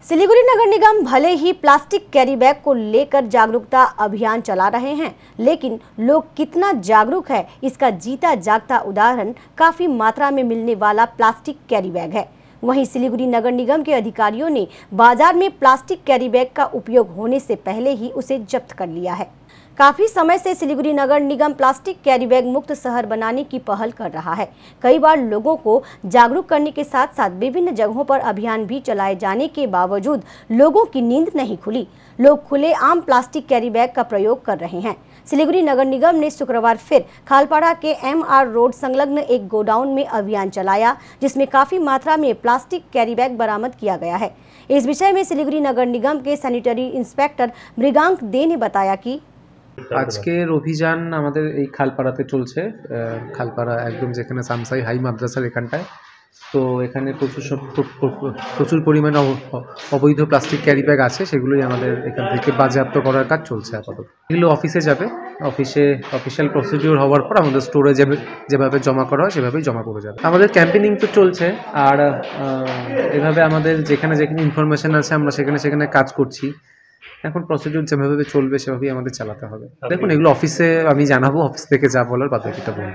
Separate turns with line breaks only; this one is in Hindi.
सिलीगुड़ी नगर निगम भले ही प्लास्टिक कैरी बैग को लेकर जागरूकता अभियान चला रहे हैं, लेकिन लोग कितना जागरूक है इसका जीता जागता उदाहरण काफी मात्रा में मिलने वाला प्लास्टिक कैरी बैग है। वहीं सिलीगुड़ी नगर निगम के अधिकारियों ने बाजार में प्लास्टिक कैरी बैग का उपयोग होने से पहले ही उसे जब्त कर लिया है। काफी समय से सिलीगुड़ी नगर निगम प्लास्टिक कैरी बैग मुक्त शहर बनाने की पहल कर रहा है। कई बार लोगों को जागरूक करने के साथ साथ विभिन्न जगहों पर अभियान भी चलाए जाने के बावजूद लोगों की नींद नहीं खुली। लोग खुले आम प्लास्टिक कैरी बैग का प्रयोग कर रहे हैं। सिलीगुड़ी नगर निगम ने शुक्रवार फिर खालपाड़ा के MR रोड संलग्न एक गोडाउन में अभियान चलाया, जिसमें काफी मात्रा में प्लास्टिक कैरी बैग बरामद किया गया है। इस विषय में सिलीगुड़ी नगर निगम के सैनिटरी इंस्पेक्टर मृगांक दे ने बताया कि
আজকের অভিযান আমাদের এই খালপাড়াতে চলছে। খালপাড়া একদম যেখানে সামসাই হাই মাদ্রাসার এখানটায়, তো এখানে প্রচুর পরিমাণে অবৈধ প্লাস্টিক ক্যারি ব্যাগ আছে, সেগুলোই আমাদের এখান থেকে বাজেয়াপ্ত করার কাজ চলছে আপাতত। এগুলো অফিসে যাবে, অফিসিয়াল প্রসিডিওর হওয়ার পর আমাদের স্টোরে যেভাবে জমা করা হয় সেভাবেই জমা করে যাবে। আমাদের ক্যাম্পেনিং তো চলছে, আর এভাবে আমাদের যেখানে ইনফরমেশন আছে আমরা সেখানে কাজ করছি। এখন প্রসিডিউর যেভাবে চলবে সেভাবেই আমাদের চালাতে হবে। দেখুন, এগুলো অফিসে আমি জানাবো, অফিস থেকে যা বলার বাদ বাকিটা বলবো।